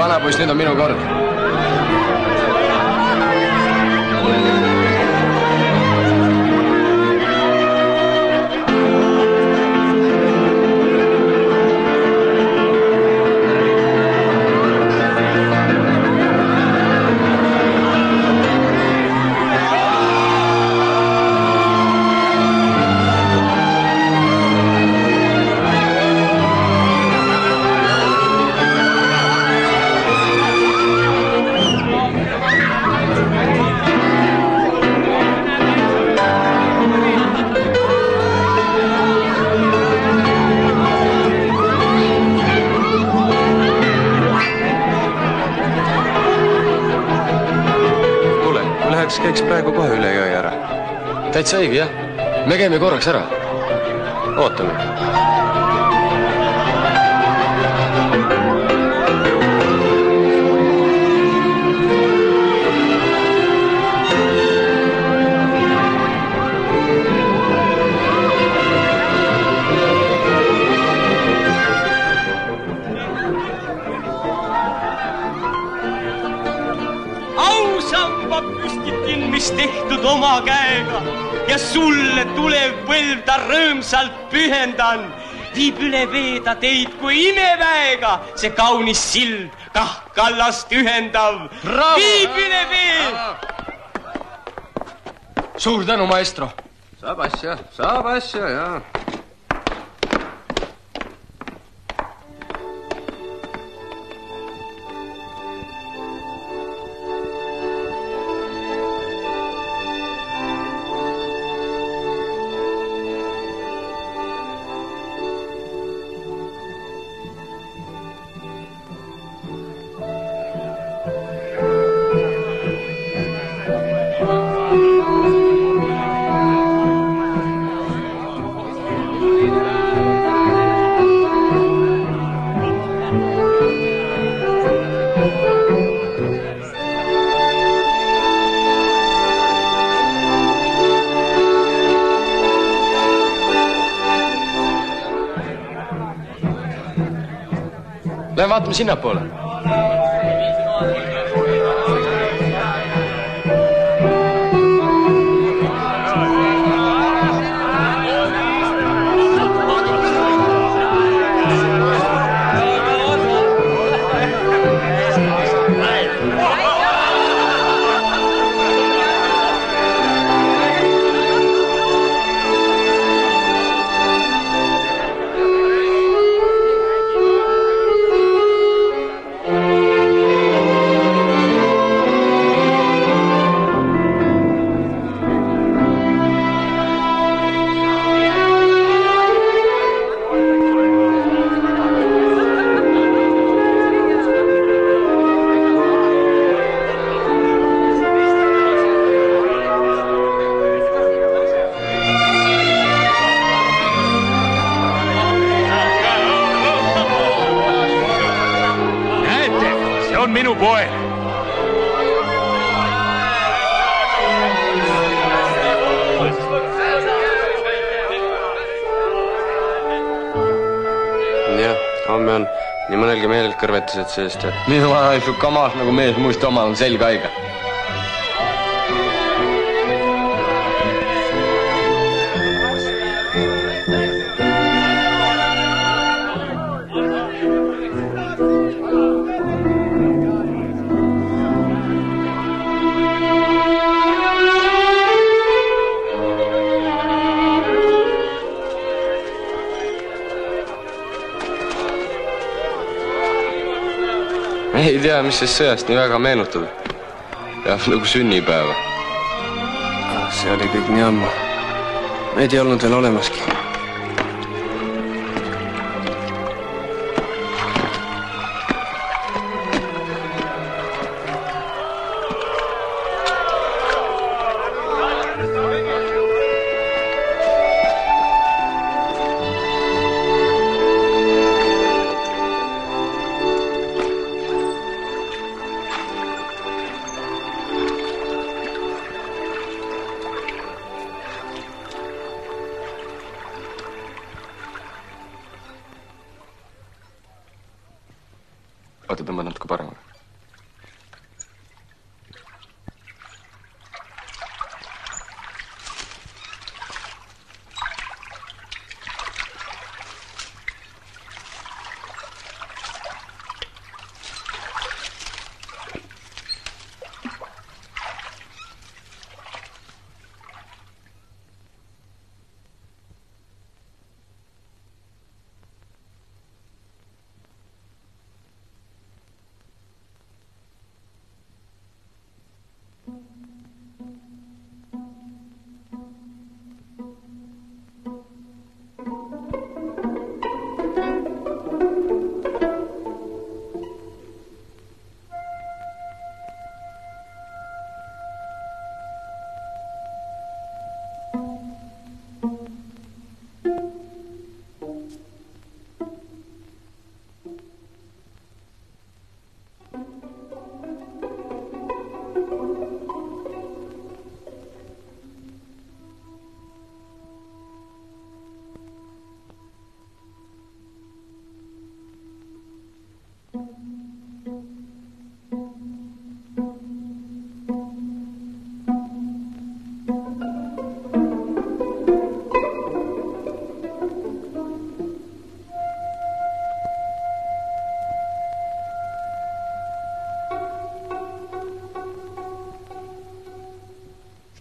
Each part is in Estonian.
vanapoiss, nüüd on minu kord. Käiks praegu kohe üle jõe ära. Täitsa õige, jah. Me käime korraks ära. Ootame. Tehtud oma käega ja sulle tulev põlv ta rõõmsalt pühendan. Viib üle veeda teid kui imeväega, see kaunis sild kah kallast ühendav. Viib üle veeda. Suur tänu, maestro. Saab asja, jah. Lähen vaatame sinnapoole. Minu poeg. Jah, homme on nii mõnelgi meelel kõrvetused seest. Minu vanaisu kamas nagu mees muist omal on selga haige. Ei tea, mis sest sõjast nii väga meenutab. Jah, nagu sünnipäeva. See oli kõik nii ammu. Meid ei olnud veel olemaski.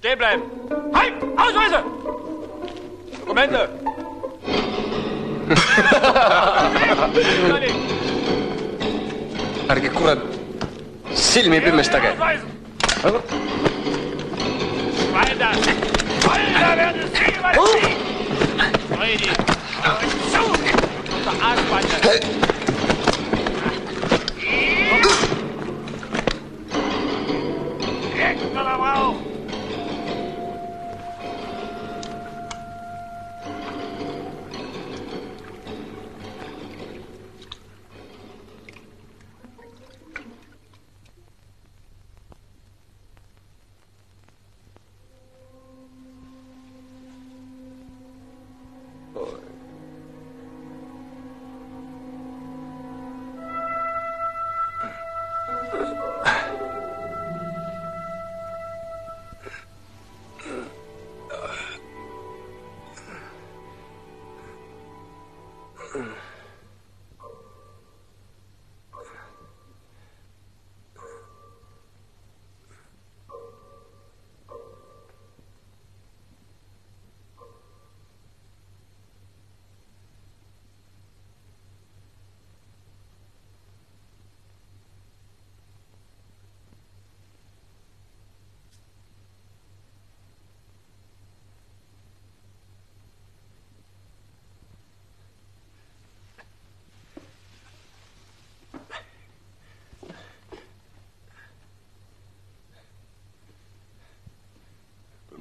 Stehen bleiben. Halt! Ausweise! Dokumente! Ärge kurat silmi pimestage. Weiter! Weiter werden Sie überziehen! Fredi! Zu! Unter Arschbande! Direkt oder Rauch!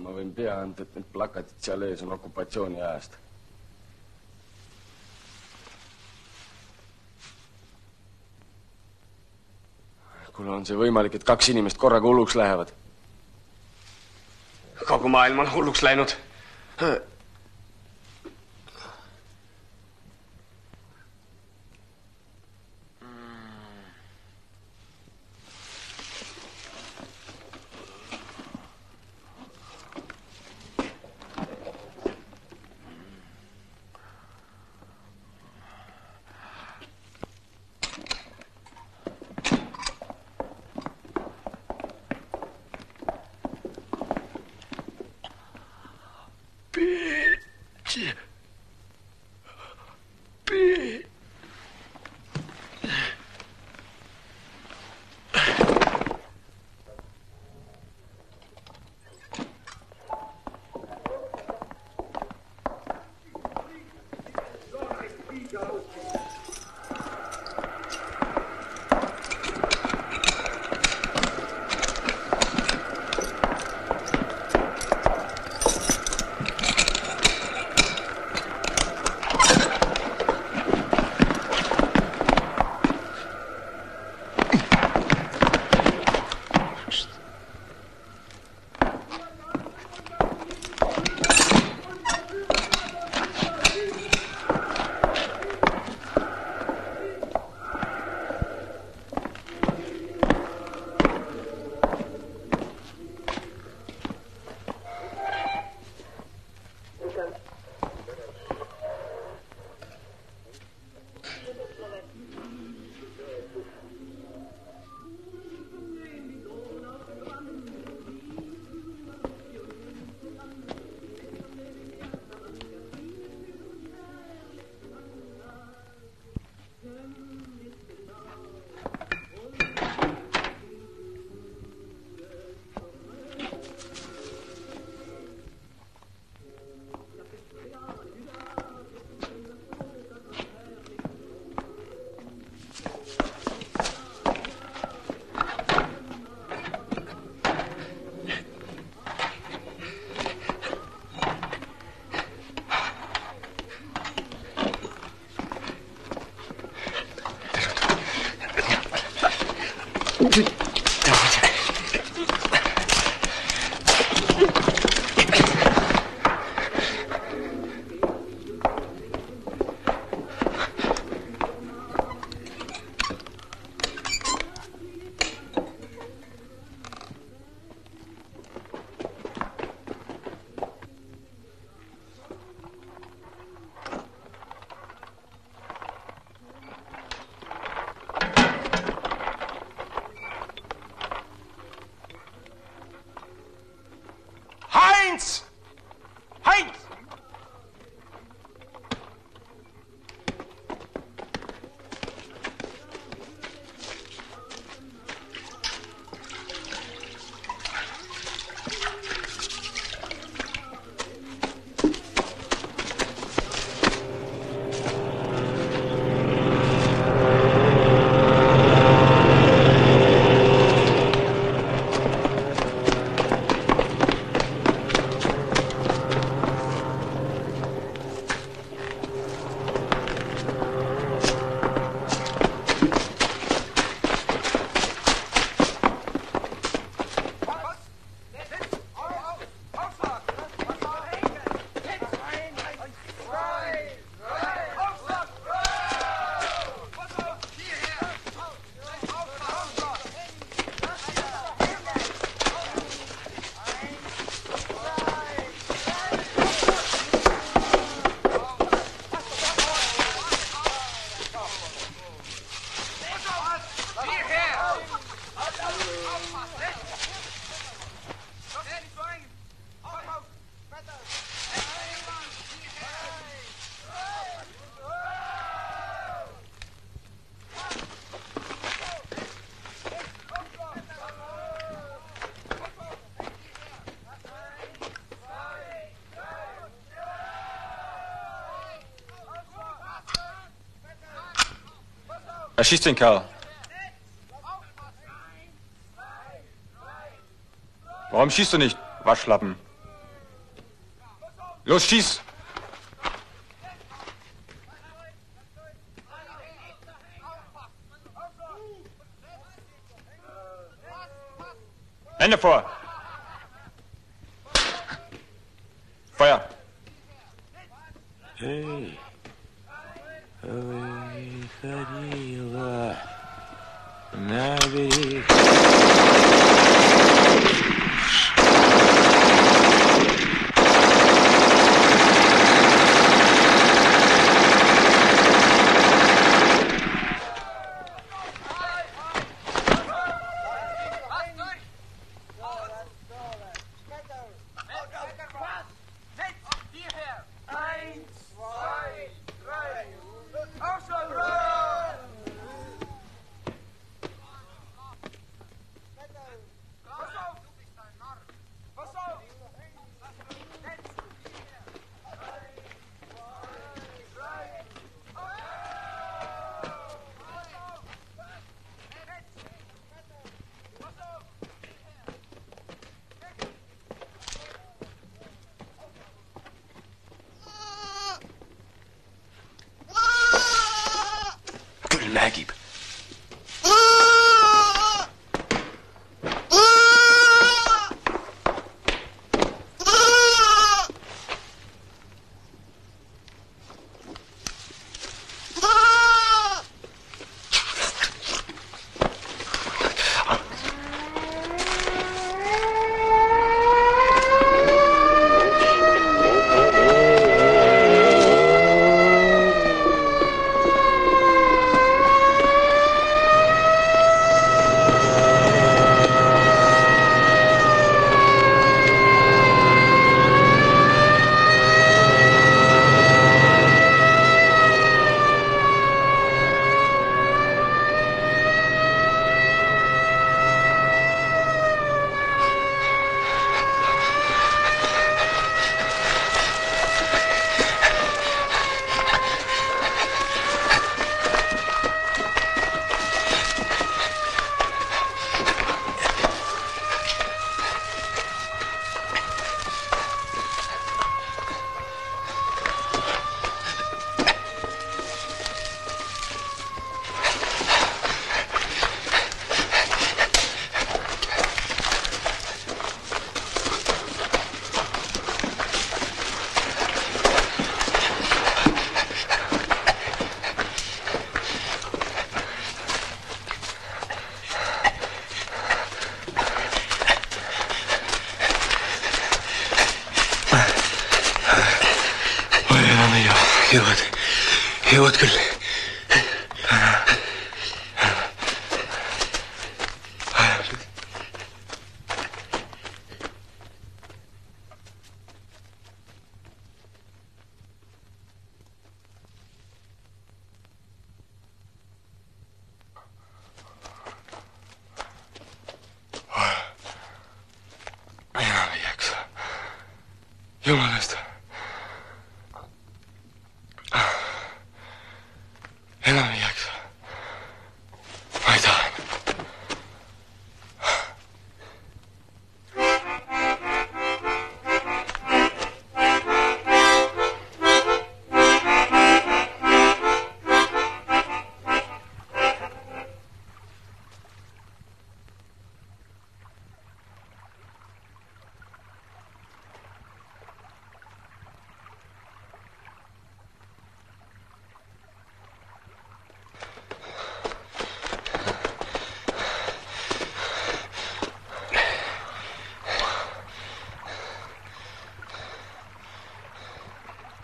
Ma võin pea anda, et need plakatid seal ees on okupatsiooni ajast. Kuule, on see võimalik, et 2 inimest korraga hulluks lähevad? Kogu maailm on hulluks läinud. Heinz! Heinz! Erschießt den Kerl. Warum schießt du nicht, Waschlappen? Los, schieß! Hände vor! Feuer! Hey. Выходила на берег. الماجب. jõuad küll. Jumalast. Enam ei jaksa. Ma ei taha.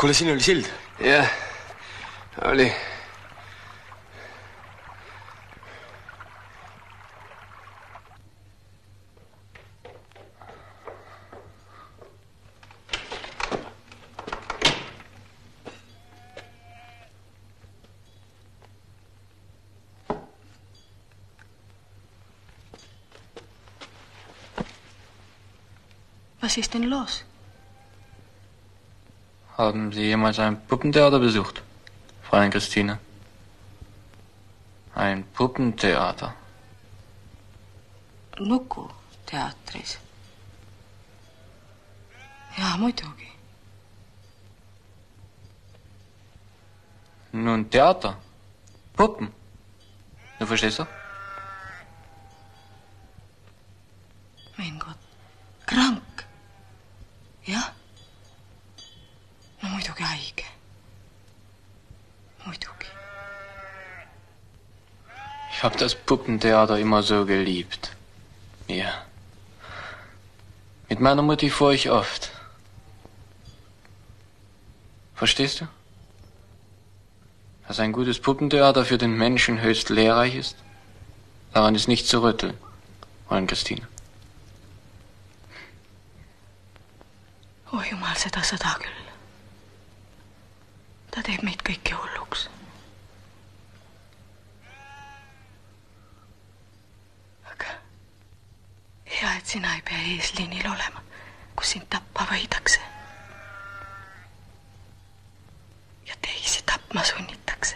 Kuule, siin oli sild. Jah, oli. Was ist denn los? Haben Sie jemals ein Puppentheater besucht, Fräulein Christine? Ein Puppentheater? Nukuteatris. Jaa, muidugi. Nun, Theater. Puppen. Du verstehst doch? Mein Gott. Krank. Jah? No muidugi haige. Muidugi. Ich habe das Puppentheater immer so geliebt. Ja. Mit meiner Mutti fuhr ich oft. Verstehst du? Dass ein gutes Puppentheater für den Menschen höchst lehrreich ist? Daran ist nicht zu rütteln, Fräulein Christine. Oh jumal, seda küll. Ta teeb meid kõiki hulluks. Aga hea, et sina ei pea eesliinil olema, kus sind tappa võidakse. Ja teisi tapma sunnitakse.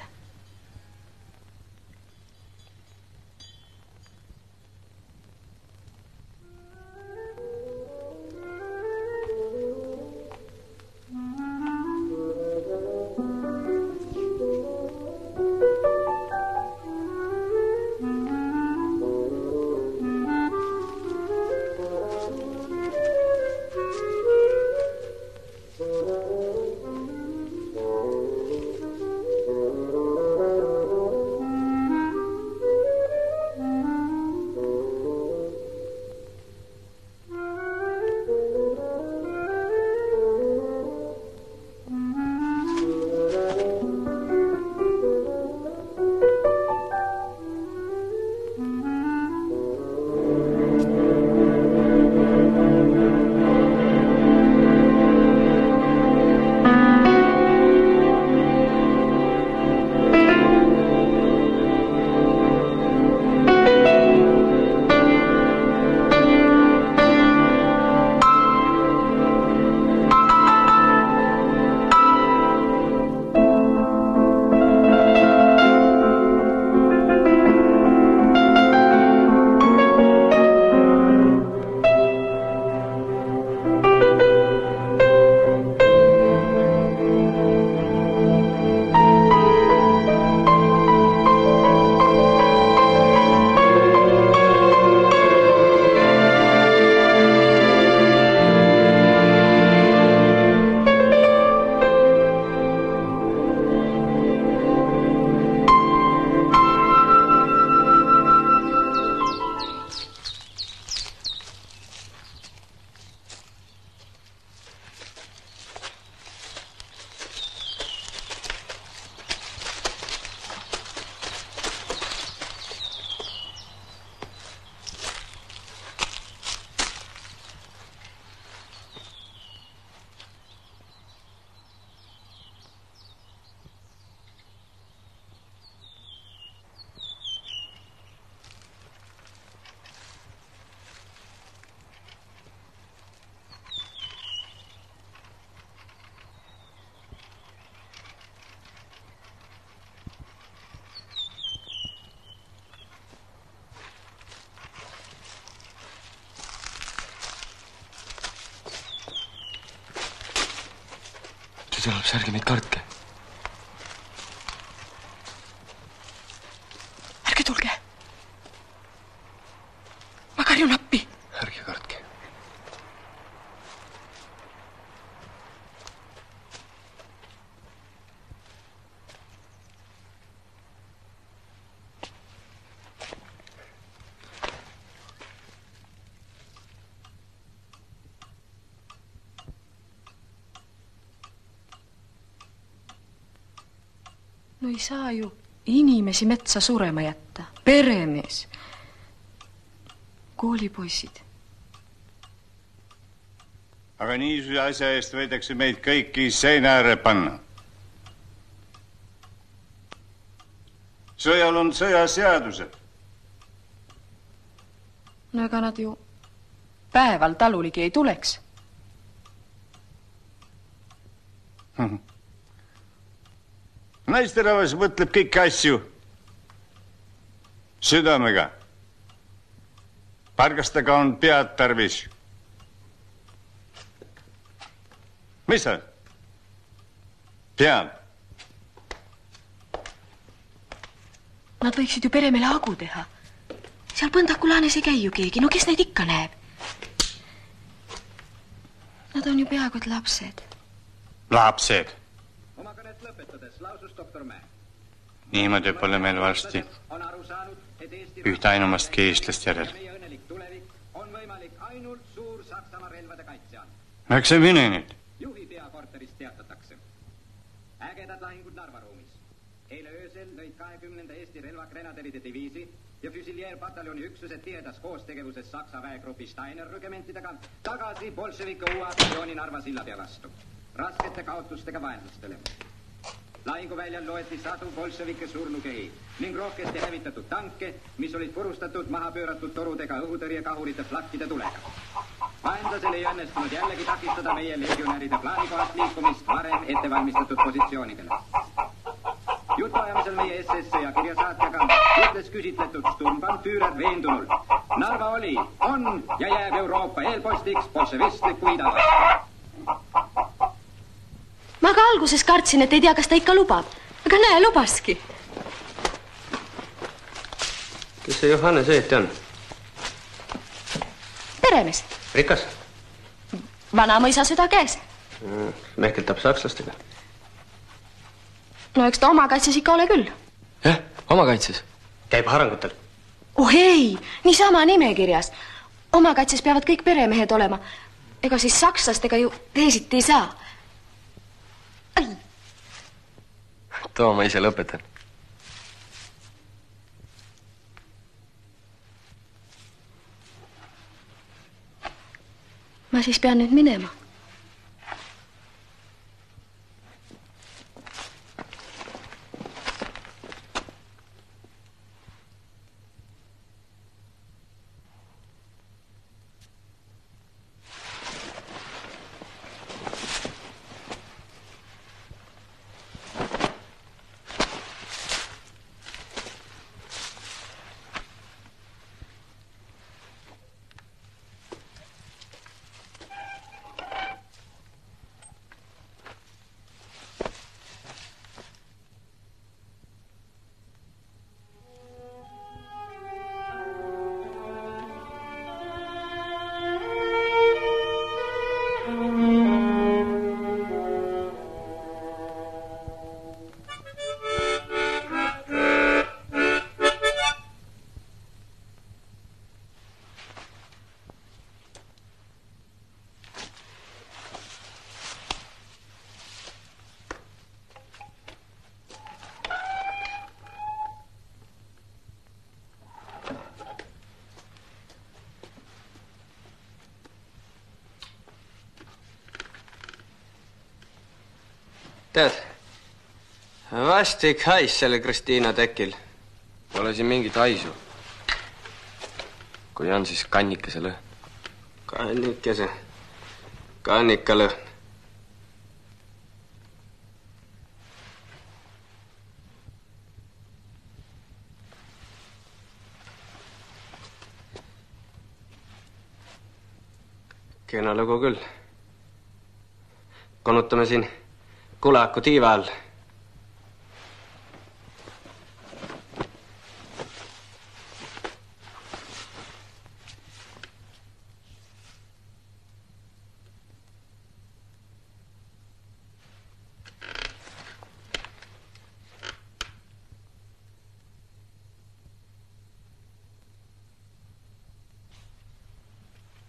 tuleb, ärge meid kartke. Ärge tulge. Ma karjun appi. Ärge kartke. No ei saa ju inimesi metsa surema jätta. Peremees. Koolipoisid. Aga niisuguse asja eest võidakse meid kõiki seina ääre panna. Sõjal on sõjaseadused. No ega nad ju päeval taluligi ei tuleks. Naisterahvas mõtleb kõiki asju südamega. Pargastaga on pead tarvis. Mis sa? Pead. Nad võiksid ju peremele hagu teha. Seal Põndakulaanes ei käi ju keegi. No kes neid ikka näeb? Nad on ju peaaegu et lapsed. Lapsed. Oma kõnet lõpetades lausus doktor Mäe. Niimoodi pole meil varsti ühte ainumastki eestlast järel. Meie õnnelik tulevik on võimalik ainult suur Saksamaa relvade kaitse all. Miks see mine nüüd? Juhi peakorterist teatatakse. Ägedad lahingud Narva ruumis. Eile öösel lõid 20. Eesti relvagrenaderide diviisi ja füsiljeerpataljoni üksused tihedas koostegevuses Saksa väegrupi Steiner rügementidega tagasi bolševike uue aksiooni Narva sillapea vastu. Raskete kaotustega vaenlastele. Lahinguväljal loeti sadu bolševike surnukehi ning rohkesti hävitatud tanke, mis olid purustatud maha pööratud torudega õhutõrjekahurite flakkide tulega. Vaenlasel ei õnnestunud jällegi takistada meie legionäride plaanikohast liikumist varem ettevalmistatud positsioonidele. Jutuajamisel meie SS ja kirjasaatjaga ütles küsitletud Sturmbannführer veendunult. Narva oli, on ja jääb Euroopa eelpostiks bolševistliku ida vastu. Ma ka alguses kartsin, et ei tea, kas ta ikka lubab. Aga näe, lubaski. Kes see Johannes Eeti on? Peremees. Rikas? Vanamõisa süda käes. Mehkeltab sakslastega. No eks ta oma kaitses ikka ole küll. Jah, oma kaitses. Käib harangutel. Oh ei, niisama nimekirjas. Oma kaitses peavad kõik peremehed olema. Ega siis sakslastega ju teisiti ei saa. Ai. Too, ma ise lõpetan. Ma siis pean nüüd minema. Tead, vastik hais selle Kristiina tekil. Pole siin mingit haisu. Kui on, siis kannikese lõhn. Kannikese. Kannika lõhn. Kena lugu küll. Konutame siin Kulaku tiiva all.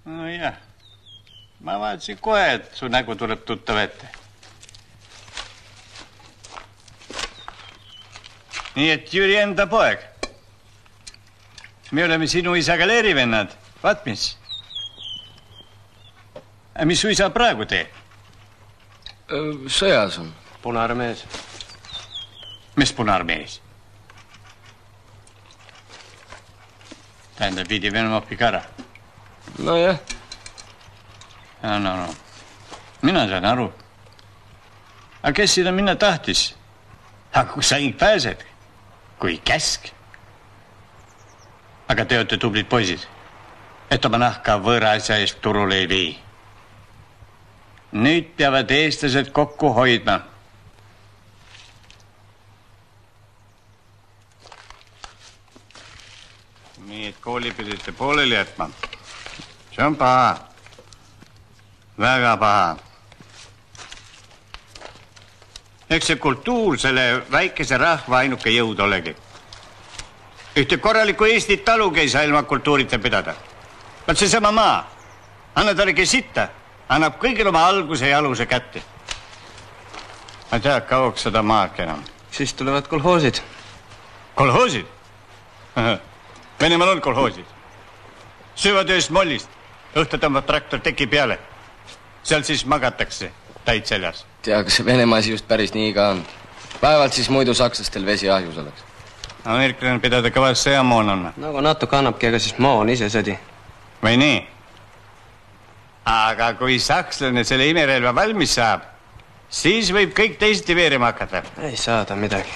No jah, ma vaatasin kohe, et su nägu tuleb tuttav ette. Nii et Jüri enda poeg. Me oleme sinu isaga leerivennad. Vaat mis? Mis su isa praegu teeb? Sõjas on. Punaarmees. Mis punaarmees? Tähendab, viidi Venemaa õppiga ära. No jah. No. Mina saan aru. Aga kes sinna minna tahtis? Aga kus sa ainult pääsed? Kui käsk. Aga te olete tublid poisid. Et oma nahka võõra asja eest turule ei vii. Nüüd peavad eestlased kokku hoidma. Nii, et kooli pidite pooleli jätma. See on paha. Väga paha. Eks see kultuur selle väikese rahva ainuke jõud olegi. Ühte korralikku Eestit talugi ei saa ilma kultuurita pidada. Vaat see sama maa. Anna talegi sitta. Annab kõigil oma alguse ja aluse kätte. Ma tea, kauaks seda maak enam. Siis tulevad kolhoosid. Kolhoosid? Venemaal on kolhoosid. Söövad ööst mollist. Õhtu tõmbab traktor teki peale. Seal siis magatakse täid seljas. Tea, kas see Venemaa asi just päris nii ka on. Päevalt siis muidu sakslastel vesi ahjus oleks. Ameeriklane pidada kõvas sõjamoon on. No aga NATO kannabki, aga siis moon ise sõdi. Või nii? Aga kui sakslane selle imerelva valmis saab, siis võib kõik teisiti veerima hakata. Ei saada midagi.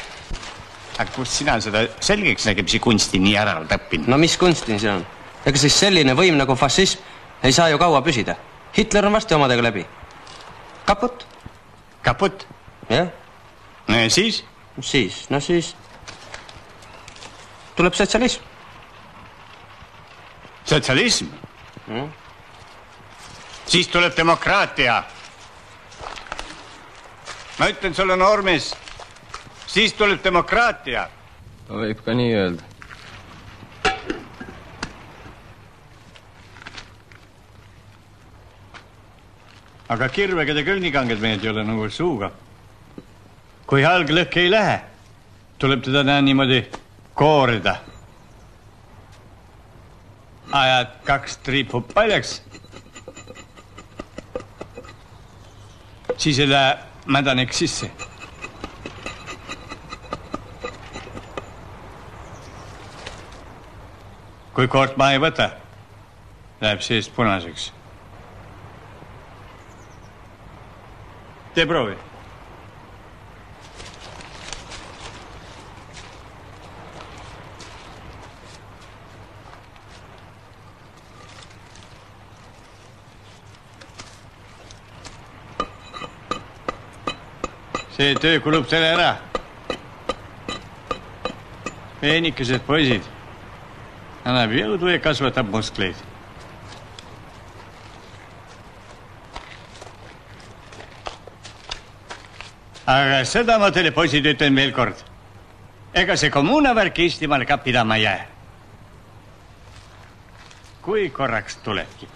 Aga kus sina seda selgeks nägemisi kunsti nii ära õppinud? No mis kunsti see on? Ega siis selline võim nagu fašism ei saa ju kaua püsida. Hitler on varsti omadega läbi. Kaput. Kaput? Jah. No ja siis? Siis tuleb sotsialism. Sotsialism? Siis tuleb demokraatia. Ma ütlen sulle, noormees, siis tuleb demokraatia. Võib ka nii öelda. Aga kirvega te küll nii kanged mehed ei ole nagu suuga. Kui halg lõhk ei lähe, tuleb teda näha niimoodi koorida. Ajad 2 triipu paljaks. Siis ei lähe mädanek sisse. Kui koort maa ei võta, läheb seest punaseks. Tee proovi. See töö kulub selle ära. Peenikesed poisid. Annab jõudu ja kasvatab muskleid. Aga seda ma teile poisid ütlen veel kord. Ega see kommunavärk Eestimaale ka pidama jää. Kui korraks tulebki.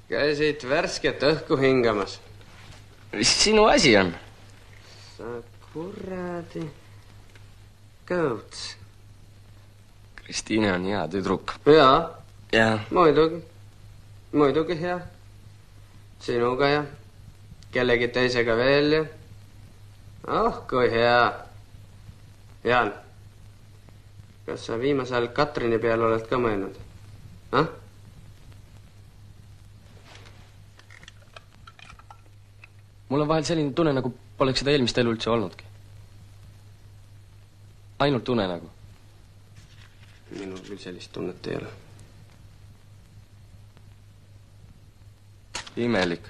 Käisid värsket õhku hingamas. Mis sinu asi on? Sa kuradi kõuts. Kristiine on hea tüdruk. Jaa, muidugi hea. Sinuga ja kellegi teisega veel ja. Oh, kui hea. Jaan, kas sa viimasel Katrini peal oled ka mõelnud? Mul on vahel selline tunne, nagu poleks seda eelmist elu üldse olnudki. Ainult tunne nagu. Minul küll sellist tunnet ei ole. Imelik.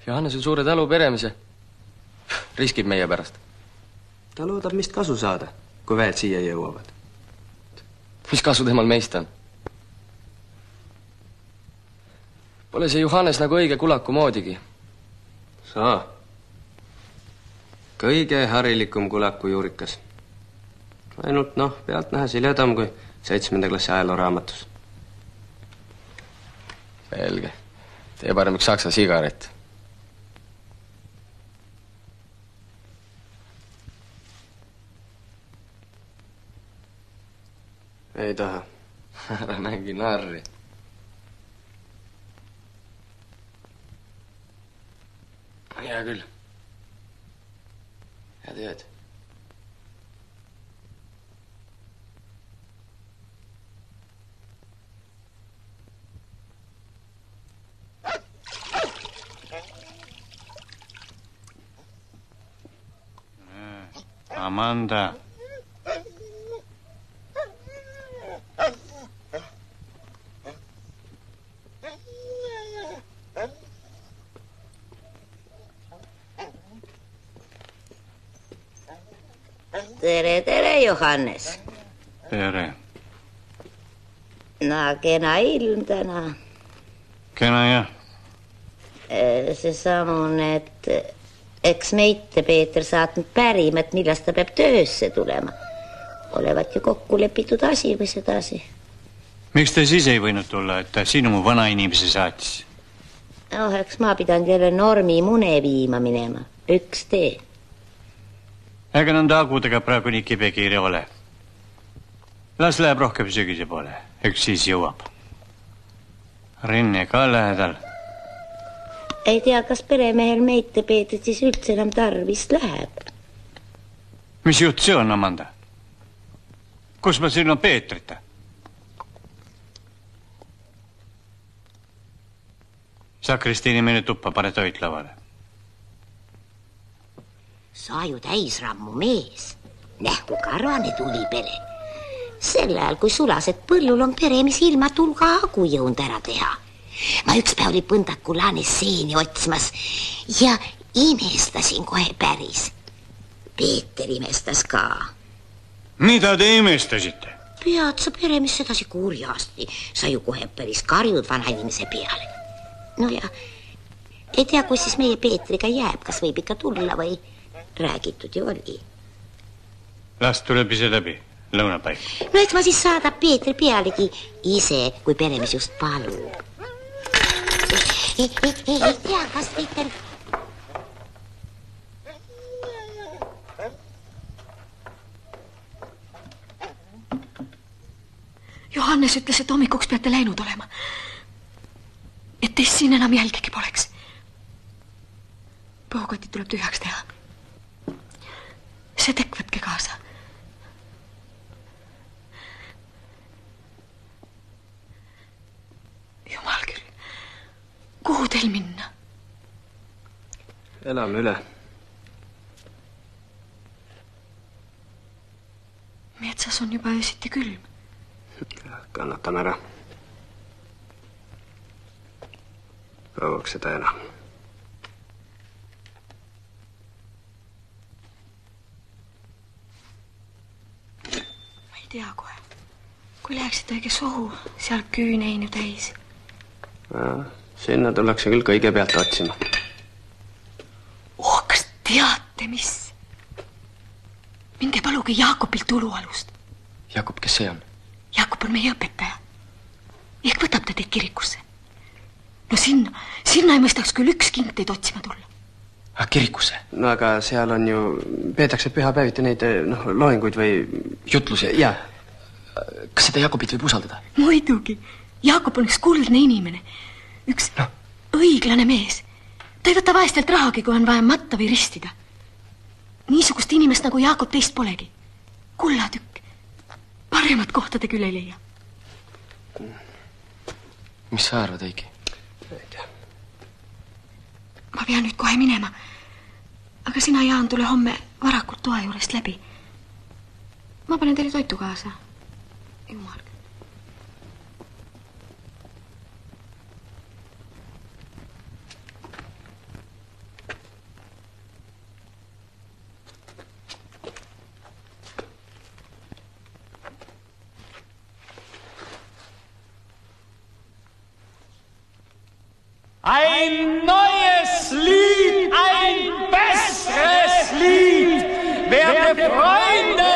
Johannesel suure talu peremise riskib meie pärast. Ta loodab mist kasu saada, kui väed siia jõuavad. Mis kasu temal meist on? Pole see Johannes nagu õige kulaku moodigi. Saa. Kõige harilikum kulaku juurikas. Ainult pealt näha siledam kui 7. klassi ajalooraamatus. Selge. Tee parem üks saksa sigaret. Ei taha. Ära mängi narri. Hea küll. Head ööd. Amanda. Tere, Johannes. Tere. No, kena ilm täna. Kena jah. See samun, et eks meite Peeter saatnud pärima, et millast ta peab töösse tulema. Olevat ju kokku lepitud asi või sedasi. Miks ta siis ei võinud tulla, et ta sinu vana inimese saatis? Eks ma pidanud jälle Normi mune viima minema. Üks tee. Ega nende agudega praegu nii kibekiire ole. Las läheb rohkem sügise poole. Üks siis jõuab. Rinne ka lähedal. Ei tea, kas peremehel meite Peetrit siis üldse enam tarvis läheb. Mis jutt see on, Amanda? Kus ma siin on Peetrita? Sa Kristiini meile tuppa pane toit lavale. Sa ju täisrammu mees. Nähku karvane tuli pere. Sel ajal, kui sulased põllul on pere, mis ilma tulga hagu jõund ära teha. Ma üks päev oli põndaku laanes seeni otsimas ja imestasin kohe päris. Peeter imestas ka. Mida te imestasite? Pead sa pere, mis sedasi kurjasti. Sa ju kohe päris karjud vana inimese peale. No ja, ei tea, kus siis meie Peetriga jääb, kas võib ikka tulla või... Räägitud ju oli. Las tuleb ise läbi, lõunapaik. No eks ma siis saadab Peetri pealegi ise, kui peremis just palub. Ei tea, kas Peeter... Johannes ütles, et hommikuks peate läinud olema. Et teist siin enam jälgegi poleks. Põokotid tuleb tühjaks teha. See tekk võtke kaasa. Jumal küll. Kuhu teil minna? Elame üle. Metsas on juba öösiti külm. Kannatame ära. Kauaks seda enam. Tea kohe. Kui läheksite õige sohu, seal küüneinu täis. Sinna tullakse küll kõigepealt otsima. Kas teate, mis? Minge paluge Jaakopilt tulualust. Jaakob, kes see on? Jaakob on meie õpetaja. Ehk saata teid kirikusse. No sinna ei mõistaks küll üks king teid otsima tulla. Kirikusse? No aga seal on ju, peetakse pühapäeviti neid loenguid või jutlusi. Jaa. Kas seda Jaakobit võib usaldada? Muidugi. Jaakob on üks kuldne inimene. Üks õiglane mees. Ta ei võta vaestelt rahagi, kui on vaja matta või ristida. Niisugust inimest nagu Jaakob teist polegi. Kullatükk. Paremat kohta te küll ei leia. Mis sa arvad, Eiki? Ma pean nüüd kohe minema. Aga sina, Jaan, tule homme varakult toa juurest läbi. Ma panen teile toitu kaasa. Jumal. Ein neues Lied, ein besseres Lied, werte Freunde!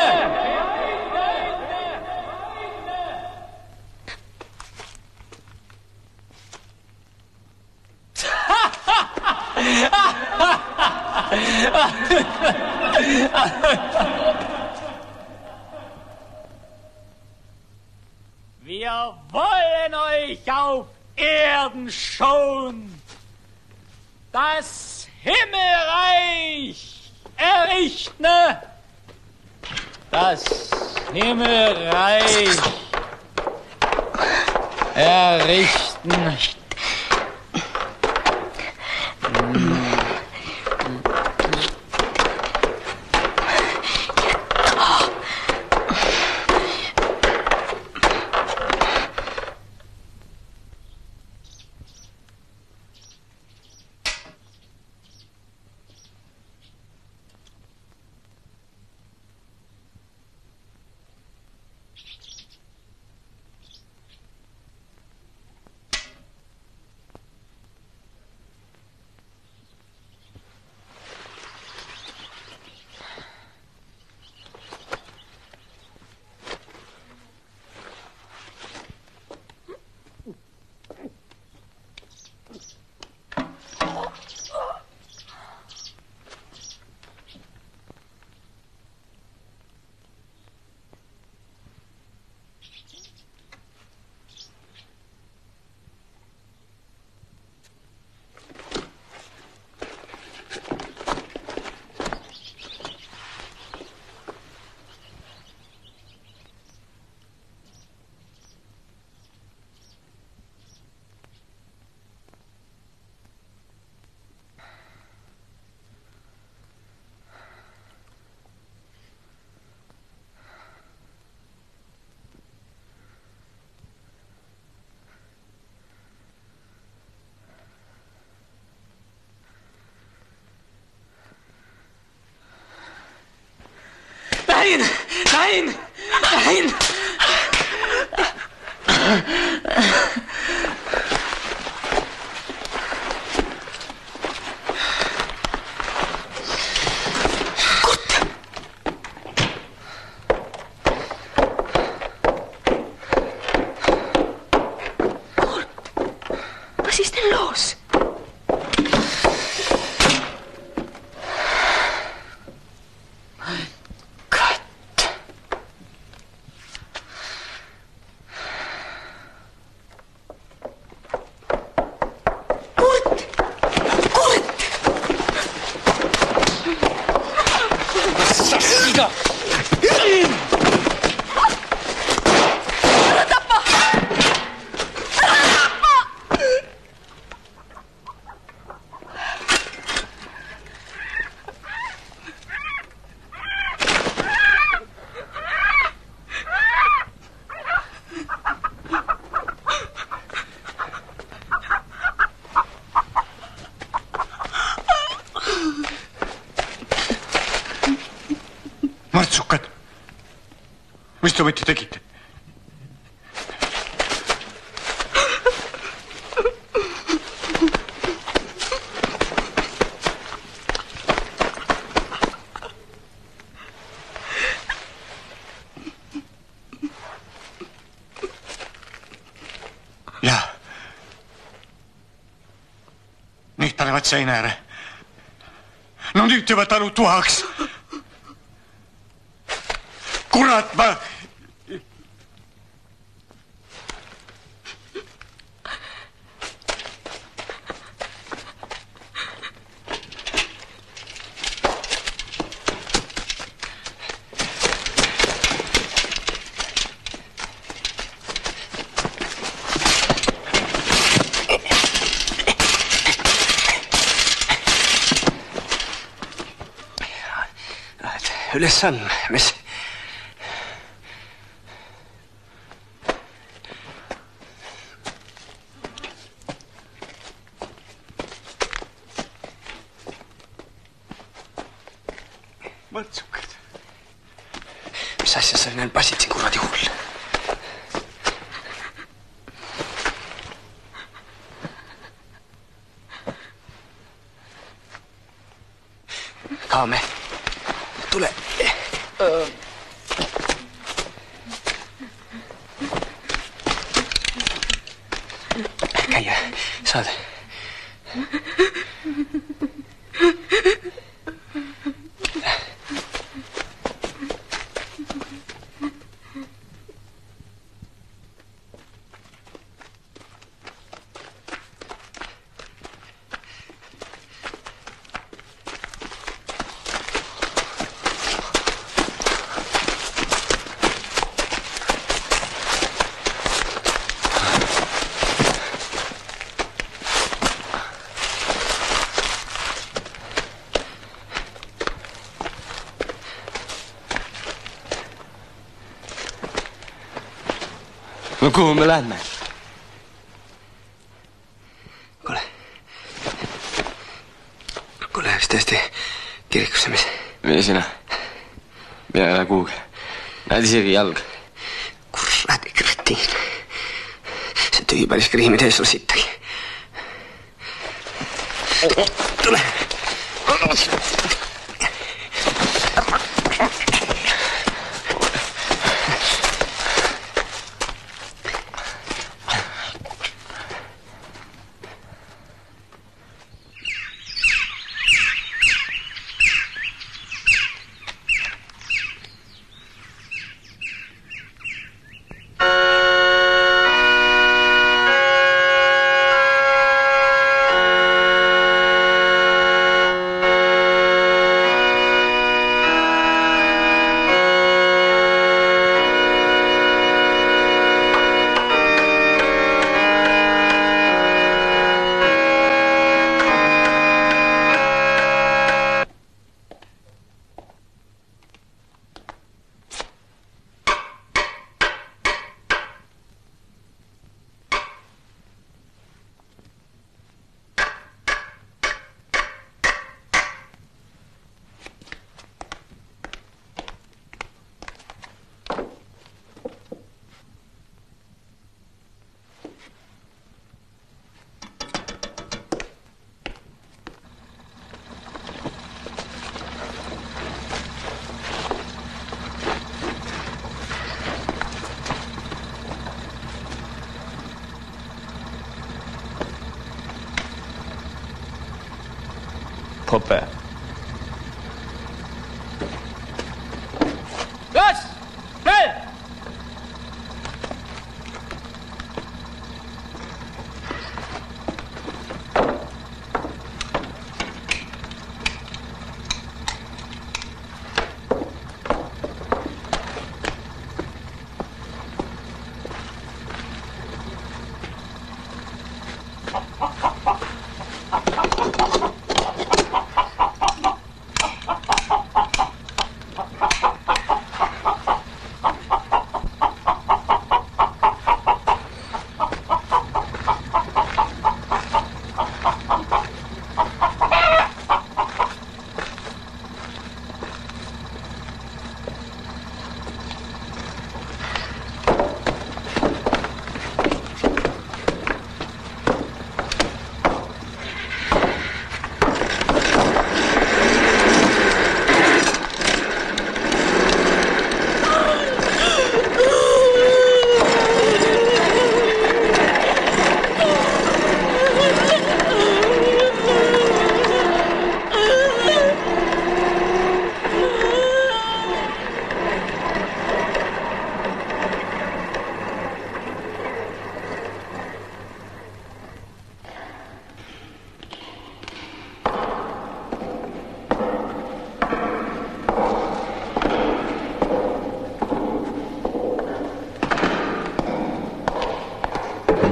Wir wollen euch auf Erden schon das Himmelreich errichten. Das Himmelreich errichten. Nein! Nein! Nein! Was ist denn los? Martsukad, mis te võite tegite? Jaa. Need panevad seina ääre. No nüüd te võtanud tuhaks. Kurat, ma... Üles on, mis? Võrtsukad. Mis asja sa neil pasitsi kuradi hull? Kaame. Tule. Käia, saad. No kuhu me lähme? Kuule, üks tõesti kirikusse, mis? Mine sina. Mina ei lähe kuhugi. Näed isegi jalg. Kuradi kretiin. See tühi päris kriimi tees sul sittagi. Tule. Puppe. Los! Schnell!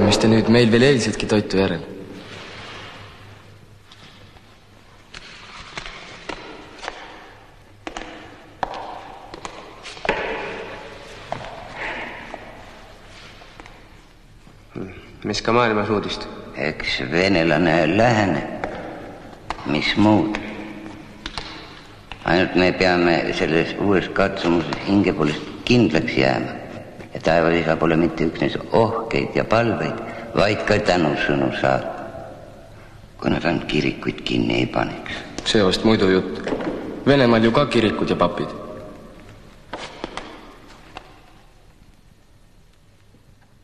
mis te nüüd meil veel eilsetki toitu järel? Mis ka maailmas uudist? Eks venelane läheneb. Mis muud? Ainult me peame selles uues katsumuses hingepoolest kindlaks jääma. Ja taevalisa pole mitte üksnes ohkeid ja palveid, vaid ka tänusõnu saad. Kui nad ainult kirikuid kinni ei paneks. See vast muidu jutt. Venemaal ju ka kirikud ja papid.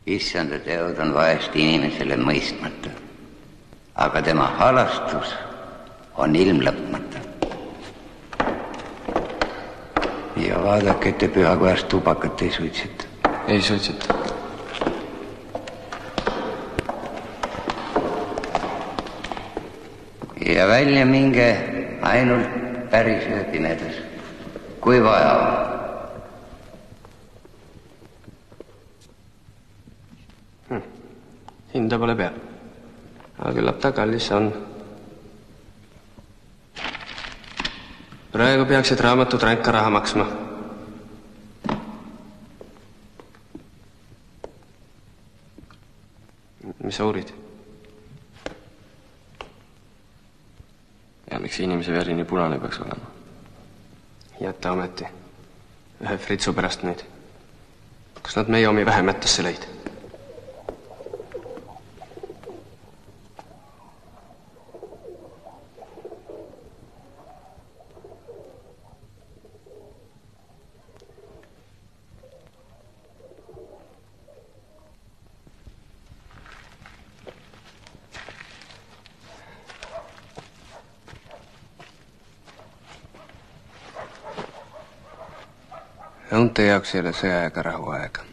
Issanda teod on vahest inimesele mõistmata, aga tema halastus on ilmlõpmata. Ja vaadake, et te pühakojas tubakat ei suitseta. Ei suitseta. Ja välja minge ainult päris öö pimedas, kui vaja on. Hinda pole peal. Aga küllap ta kallis on. Praegu peaksid raamatud ränka raha maksma. Mis sa uurid? Ja miks inimese veri nii punane peaks olema? Jäta ometi. Ühe Fritsu pärast nüüd. Kas nad meie omi vähemättasse lõid? Unte jaoks ei ole sõjaaega rahuaega.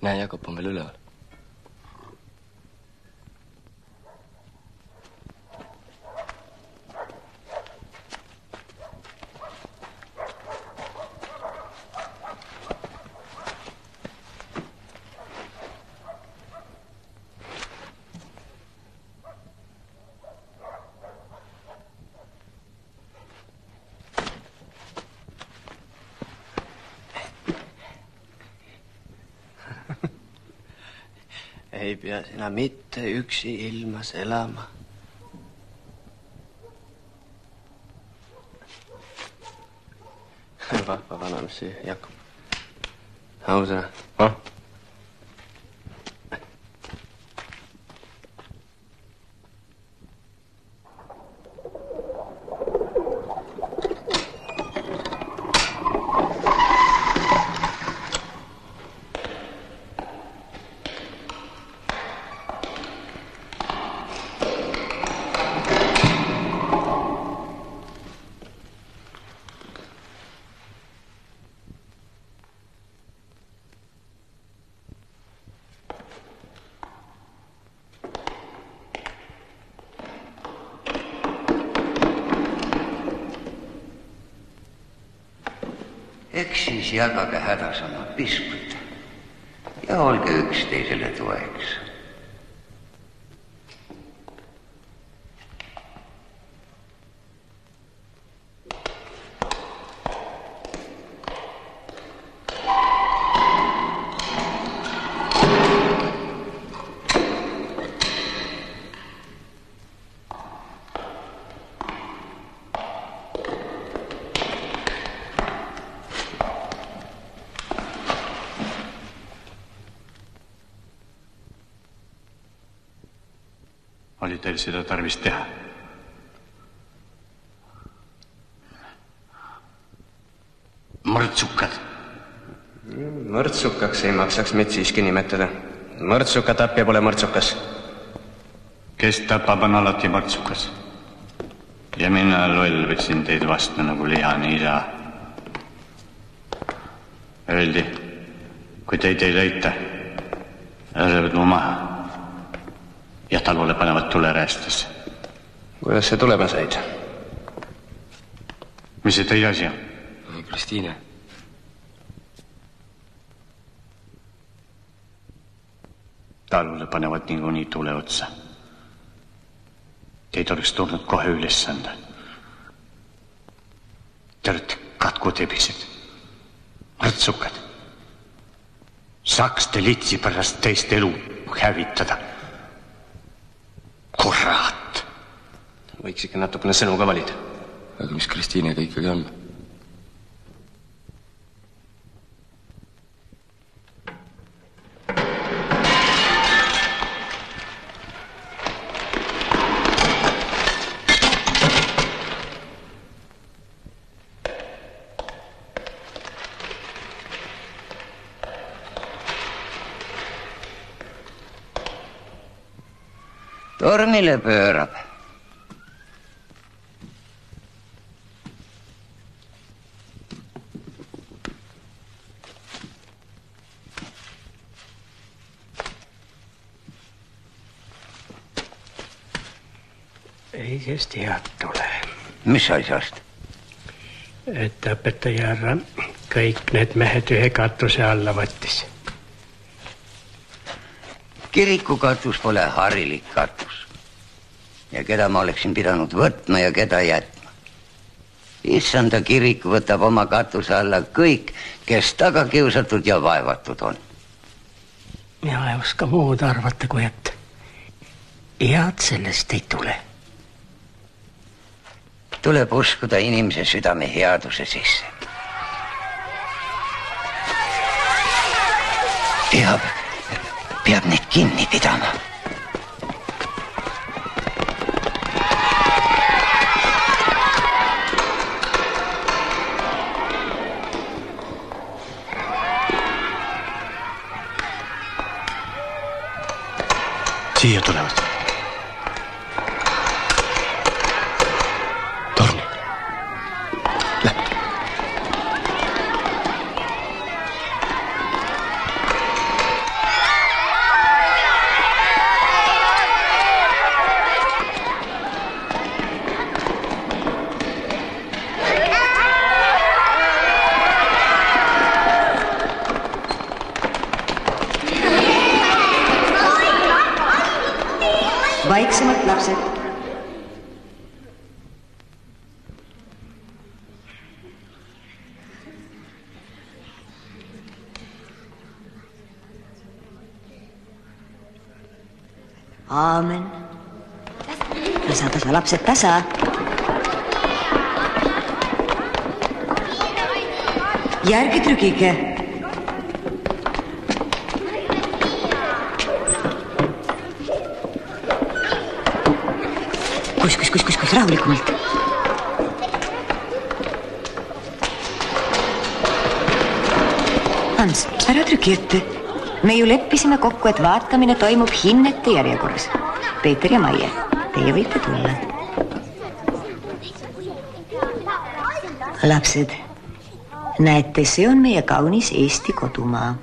Näe, Jakob on veel üleval. Ei pea sina mitte üksi ilmas elama. Vahva vanamees Jakob. Ausõna. Eks siis jagage hädas oma piskut ja olge üksteisele toeks. Oli teil seda tarvis teha? Mõrtsukad. Mõrtsukaks ei maksaks meid siiski nimetada. Mõrtsuka tapja pole mõrtsukas. Kes tapab, on alati mõrtsukas. Ja mina loll võtsin teid vastu nagu lihane isa. Öeldi, kui teid ei leita, löövad mu maha ja talule panevad tuleräestesse. Kuidas see tulema said? Mis see teie asi on? Kristiine. Talule panevad niikuinii tule otsa. Teid oleks tulnud kohe üles anda. Te olete katkutebised, mõrtsukad. Saaks te litsi pärast teist elu hävitada. Kurat! Võiks ikka natukene sõnu ka valida. Aga mis Kristiinega ikkagi on? Tormile pöörab. Ei sest head tule. Mis asjast? Et õpetaja härra kõik need mehed ühe katuse alla võttis. Kiriku katus pole harilik katus. Ja keda ma oleksin pidanud võtma ja keda jätma. Issanda kirik võtab oma katuse alla kõik, kes taga kiusatud ja vaevatud on. Ja ei oska muud arvata, kui et head sellest ei tule. Tuleb uskuda inimese südame headuse sisse. Peab neid kinni pidama. Siia tulevad. Torni. Lähe. Vaiksemalt, lapsed. Aamen. Tasa, lapsed, tasa. Järgi trügige. Kus, rahulikumalt. Hans, ära trüki ette. Me ju leppisime kokku, et vaatamine toimub hinnete järjekorras. Peeter ja Maie, teie võite tulla. Lapsed, näete, see on meie kaunis Eesti kodumaa.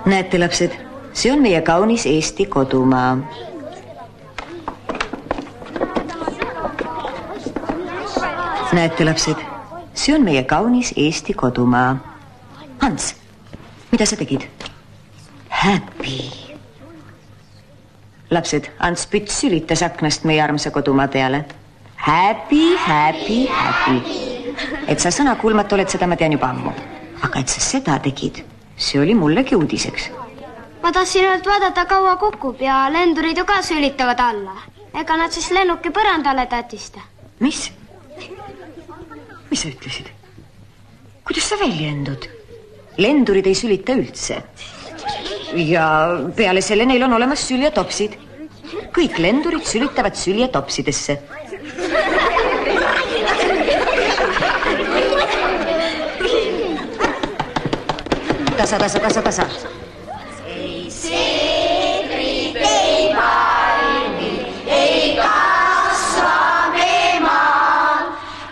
Näete, lapsed, see on meie kaunis Eesti kodumaa. Näete, lapsed, see on meie kaunis Eesti kodumaa. Hans, mida sa tegid? Happy. Lapsed, Hans Püts sülitas aknast meie armsa kodumaa peale. Happy. Et sa sõna kuulmata oled, seda ma tean juba ammu. Aga et sa seda tegid, see oli mullegi uudiseks. Ma tahtsin ainult vaadata, kaua kukub ja lendurid ju ka sülitavad alla. Ega nad siis lennuki põrandale tätista. Mis? Mis sa ütlesid? Kuidas sa väljendud? Lendurid ei sülita üldse. Ja peale selle neil on olemas süljatopsid. Kõik lendurid sülitavad süljatopsidesse. Tasa. Ei seedrit, ei palmi, ei kasva me maal,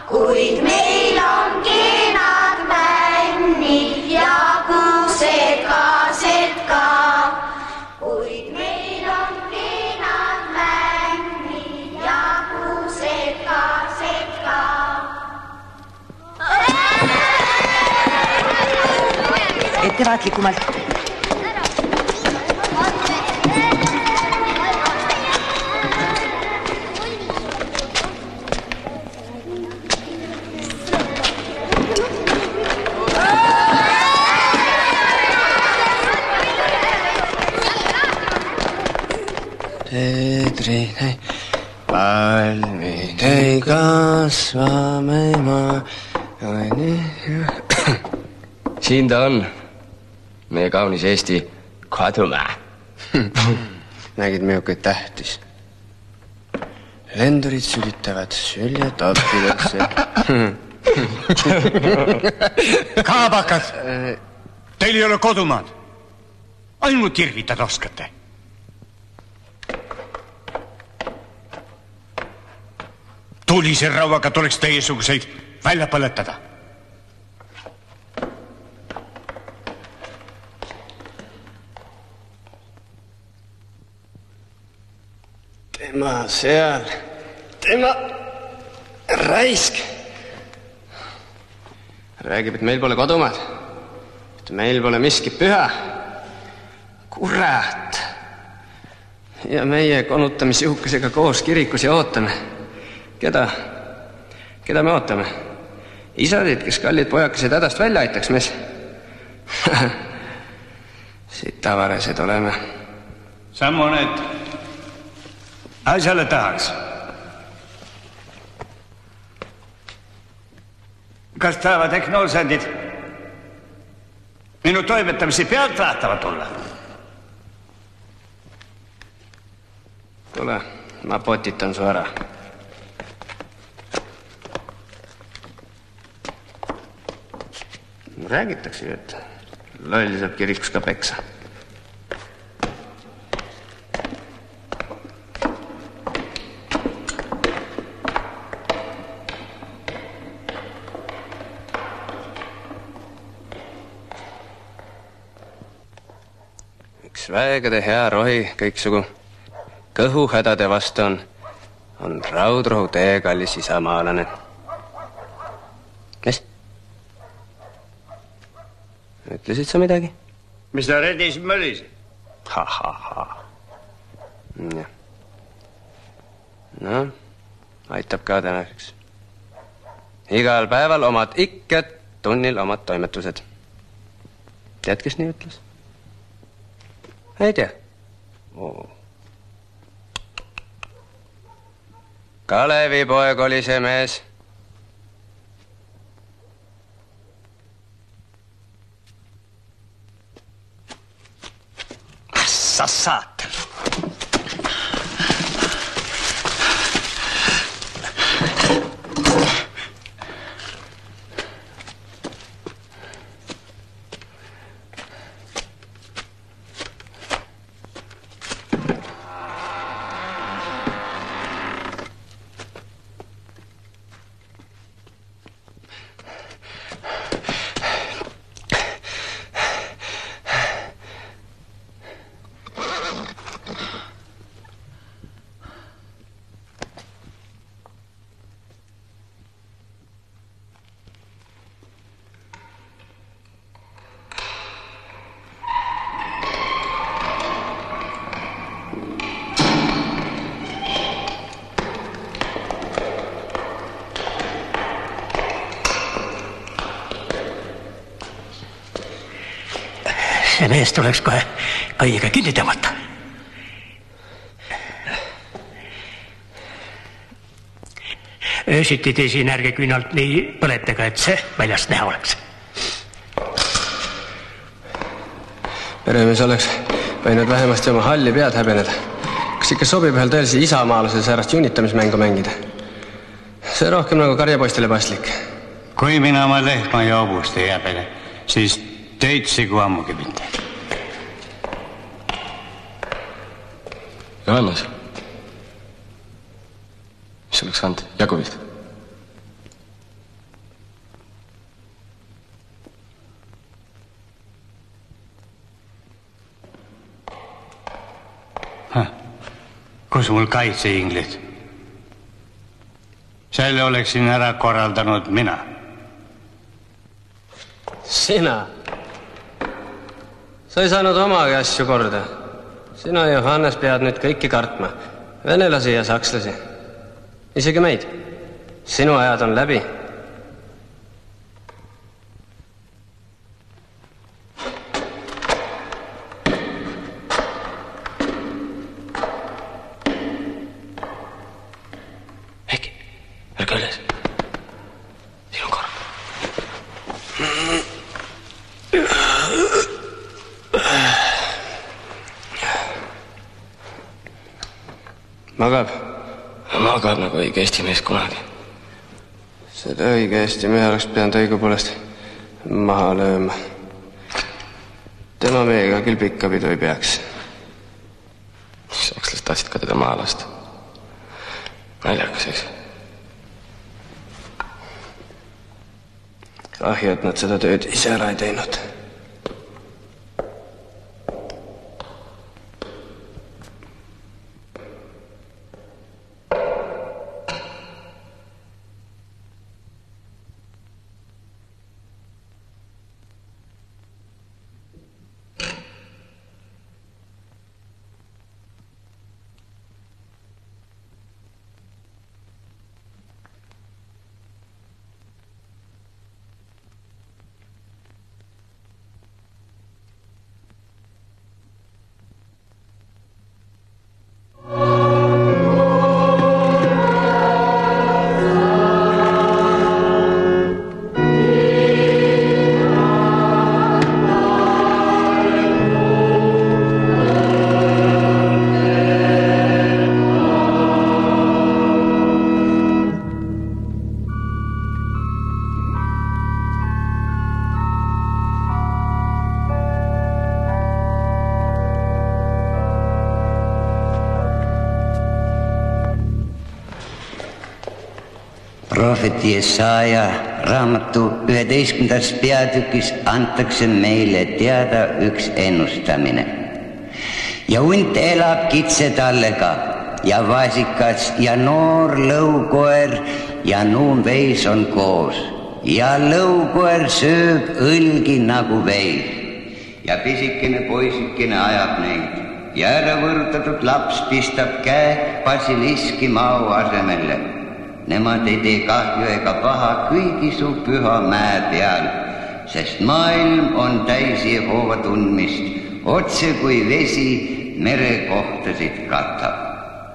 kuid meil on kenad männid ja kuused ka. Kuid meil on kenad männid ja kuused ka. Ettevaatlikumalt. Teedrid ei palmid ei kasva me maa. Siin ta on, meie kaunis Eesti kodumaa. Nägid milline tähtis. Lendurid sülitavad süljetoppidesse. Kaabakad, teil ei ole kodumaad. Ainult tirvitada oskate. Tulise rauaga tuleks teiesuguseid välja põletada. Tema seal, tema raisk. Räägib, et meil pole kodumaad, et meil pole miski püha. Kurat. Ja meie konutamisjuhkusega koos kirikus ja ootame. Keda me ootame? Isadid, kes kallid pojakesed hädast välja aitaks, mis? Siit tavaresed oleme. Sammu need asjale tahaks. Kas tahavad ehk noolsandid minu toimetamisi pealt vaatavad tulla? Tule, ma potitan su ära. Räägitakse ju, et lolli saab kirikus ka peksa. Üks väegade hea rohi kõiksugu kõhuhädade vastu on raudrohu tee, kallis isamaalane. Mis? Ütlesid sa midagi? Mis sa redis mõlisid? Ha. No, aitab ka tänaseks. Igal päeval omad ikke, tunnil omad toimetused. Tead, kes nii ütles? Ei tea. Kalevi poeg oli see mees. Sa saatan. See mees tuleks kohe kõigiga kinni tõmmata. Öösiti siin ärge küünalt nii põletega, et see väljast näha oleks. Peremees oleks võinud vähemasti oma halli pead häbeneda. Kas ikka sobib ühel tõelise isamaalasel säärast junnitamismängu mängida? See rohkem nagu karjapoistele paslik. Kui mina oma lehma ja hobust ei häbene, siis teid sigu ammugi mitte. Johannes, mis oleks saanud Jakobist? Kus mul kaitseinglid? Selle oleksin ära korraldanud mina. Sina? Sa ei saanud omagi asju korda. Sina, Johannes, pead nüüd kõiki kartma. Venelasi ja sakslasi. Isegi meid. Sinu ajad on läbi. Magab nagu õige Eesti mees kunagi. Seda õige Eesti mehe oleks pidanud õigupoolest maha lööma. Tema meiega küll pikka pidu ei peaks. Sakslased tahtsid ka teda maha lasta. Naljakas, eks? Kahju, et nad seda tööd ise ära ei teinud. Prohveti Jesaja raamatu 11. peatükis antakse meile teada üks ennustamine. Ja hunt elab kitsetallega ja vaasikas ja noor lõukoer ja nuumveis on koos. Ja lõukoer sööb õlgi nagu veis. Ja pisikene poisikene ajab neid. Ja äravõrutatud laps pistab käe basiliski mao asemele. Nemad ei tee kahju ega paha kõigi su püha mäe peal, sest maailm on täis Jehova tundmist, otse kui vesi merekohtasid katab.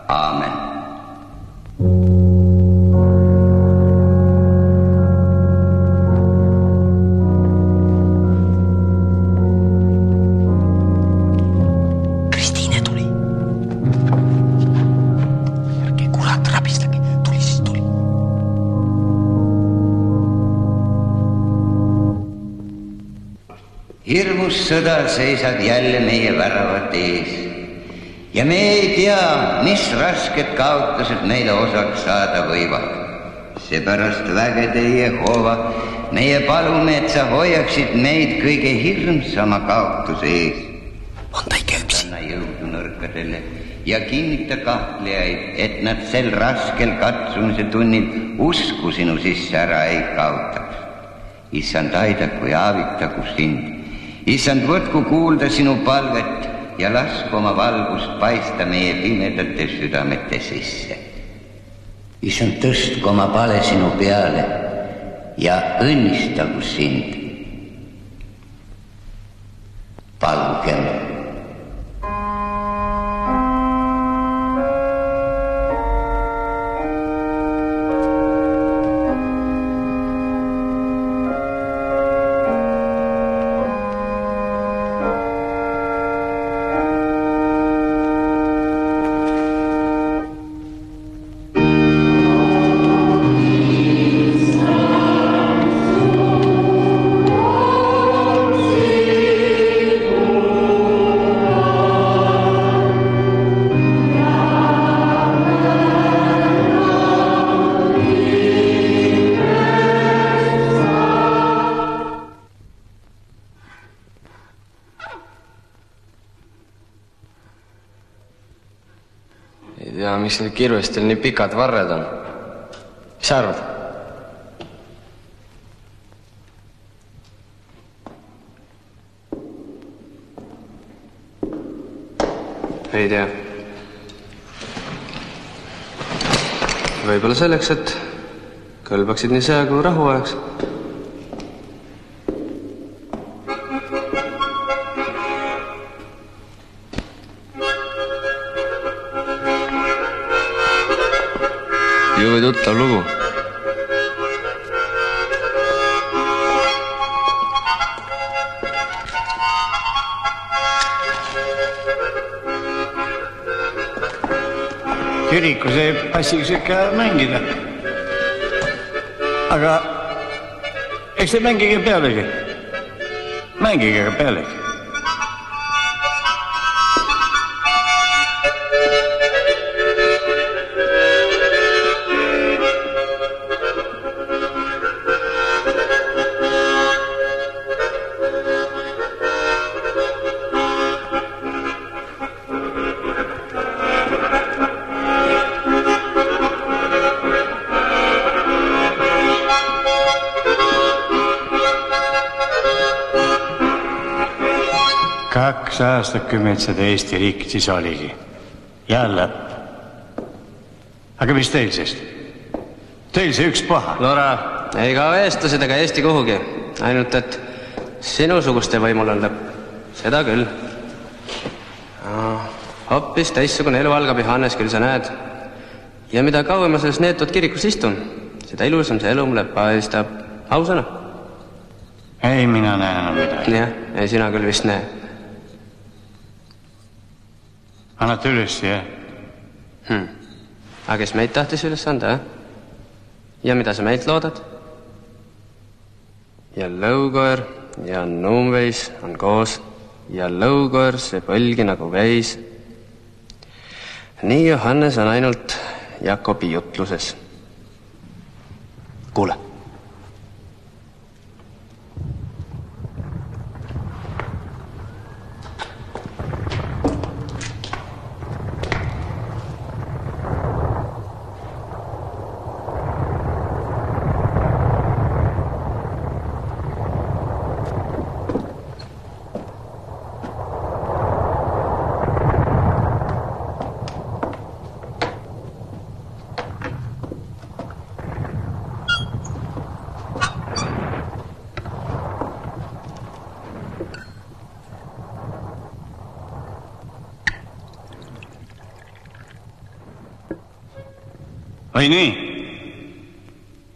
Aamen. Hirmus sõda seisab jälle meie väravate ees ja me ei tea, mis rasked kaotused meile osaks saada võivad. Seepärast vägede Jehova, meie palume, et sa hoiaksid meid kõige hirmsama kaotuse ees. On ta ikka üksi? Anna jõudu nõrkadele ja kinnita kahtlejaid, et nad sel raskel katsumise tunnil usku sinu sisse ära ei kaotaks. Issand, aidaku ja avitagu sind. Issand, võtku kuulda sinu palvet ja lasku oma valgust paista meie pimedate südamete sisse. Issand, tõstku oma pale sinu peale ja õnnistagu sind. Palugem. Ei tea, miks need kirvestel nii pikad varred on. Mis sa arvad? Ei tea. Võib-olla selleks, et kõlbaksid nii sõja kui rahu ajaks. Jõu tuttav lugu. Kirikus ei passiks ikka mängida. Aga eks te mängige pealegi. Mängige ka pealegi. Aastakümmet seda Eesti riik siis oligi. Jälle. Aga mis teil siis? Teil see üks paha. Lora, ei kao eestlased ega Eesti kuhugi. Ainult, et sinusuguste võimul on lõpp. Seda küll. Hoppis teissugune elu algab Johannes, küll sa näed. Ja mida kauem ma selles neetud kirikus istun, seda ilusam see elu mulle paistab. Ausana? Ei, mina näen enam midagi. Jah, ei sina küll vist näe. Annate üles, jah? Aga kes meid tahtis üles anda, Ja mida sa meilt loodad? Ja lõukoer ja nuumveis on koos ja lõukoer see põlgi nagu veis. Nii Johannes on ainult Jakobi jutluses. Kuule. Või nii?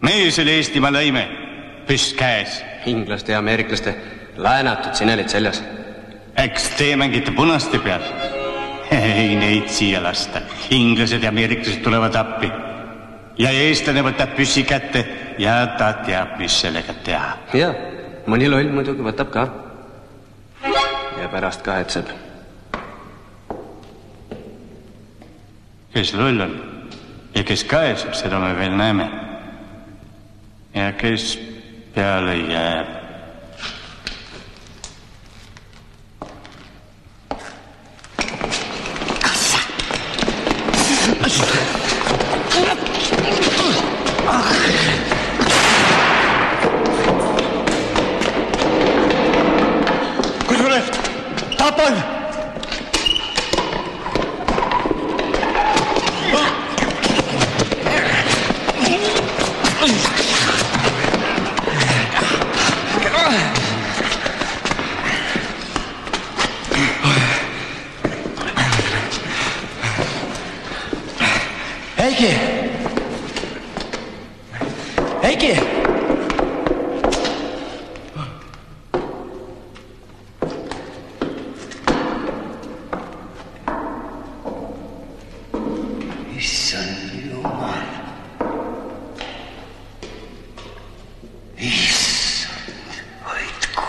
Meie selle Eestimaa lõime, püss käes. Inglaste ja ameeriklaste laenatud sinelid seljas. Eks te mängite punaste peal. Ei neid siia lasta. Inglased ja ameeriklased tulevad appi. Ja eestlane võtab püssi kätte ja ta teab, mis sellega teha. Ja, mõni loll muidugi võtab ka. Ja pärast kahetseb. Kes loll on? Ja kes kaeseb, seda me veel näeme. Ja kes peale jääb. Kui tuleb, tapan! Heiki! Issand Jumal. Issand, hoidku.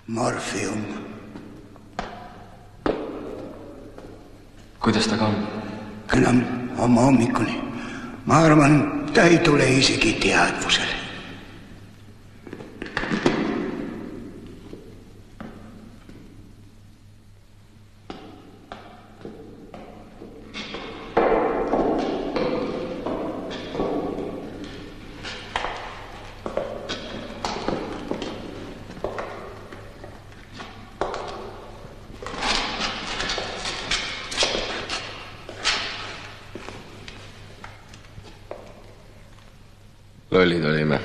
Morfium. Kuidas ta ka on? Enam hommikuni. Ma arvan, ta ei tule isegi teadvusele. Lollid olime.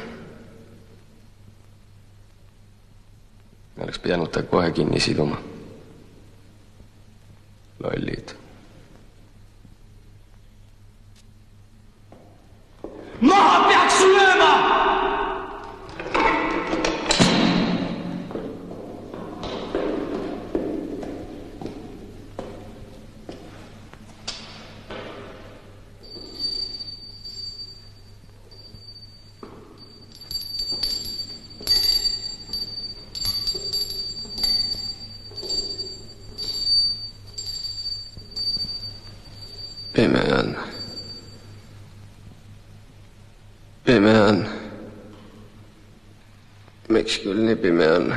Oleks pidanud ta kohe kinni siduma. Lollid. Maha peaks lööma! Pime on. Pime on. Miks küll nii pime on?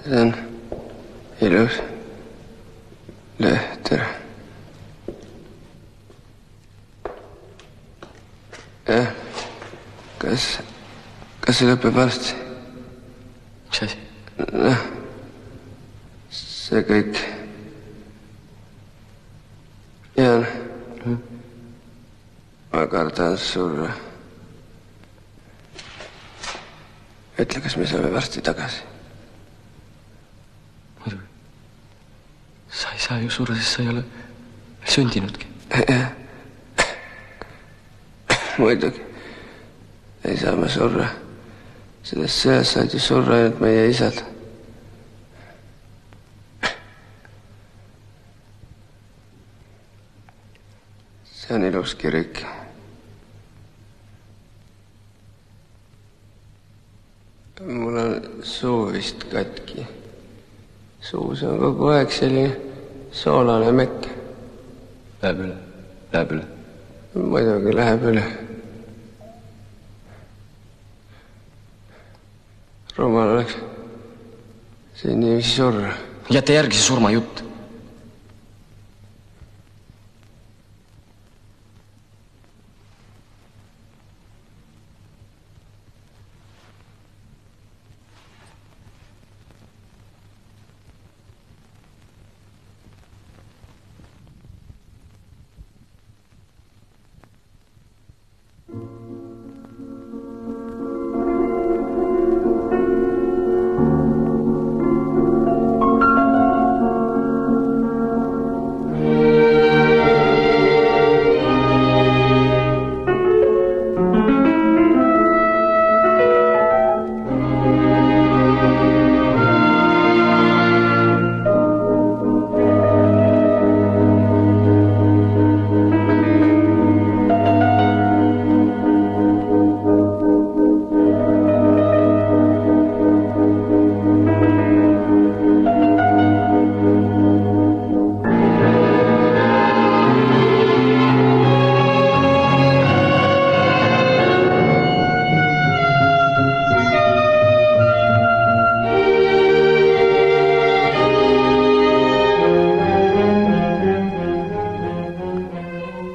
See on ilus lehter. Jah, kas see lõpeb varsti? Mis asi? Noh, see kõik. Jaan, ma kardan surra. Ütle, kas me saame varsti tagasi? Muidugi. Sa ei saa ju surra, sest sa ei ole veel sündinudki. Muidugi. Ei saa me surra. Selles sõjas said ju surra ainult meie isad. See on ilus kirik. Mul on suu vist katki. Suus on kogu aeg selline soolane mekk. Läheb üle, läheb üle. Muidugi läheb üle. Rumal oleks siin niiviisi surra. Jäta järgi see surmajutt.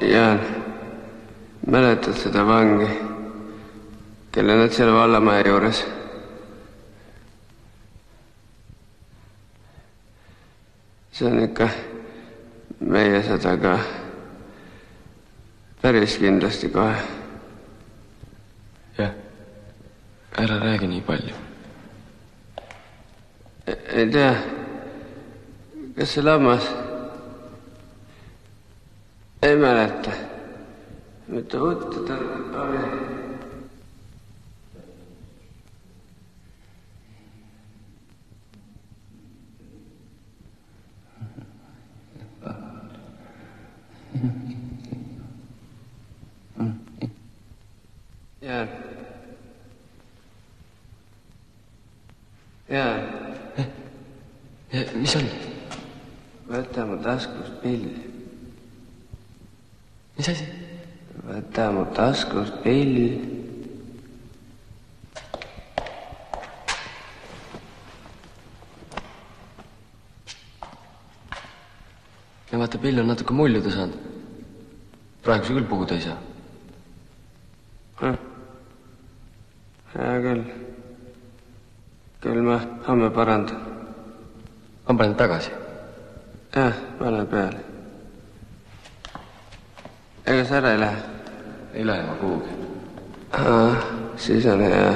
Jaan, mäletad seda vangi, kelle nad seal vallamaja juures? See on ikka meie seda ka päris kindlasti kohe. jah, ära räägi nii palju. Ei tea, kas see lammas ei mäleta, mitte võtta ta oli. Jään. Jään. Mis on? Võta mu taskust pill. Mis asi? Võta mu taskust pill. Ja vaata, pill on natuke muljuda saanud. Praegu see küll puhuda ei saa. Hea küll. Küll ma homme parandan. Ma panen tagasi. Jah, pane peale. Ega sa ära ei lähe? Ei lähe ma kuhugi. Siis on hea.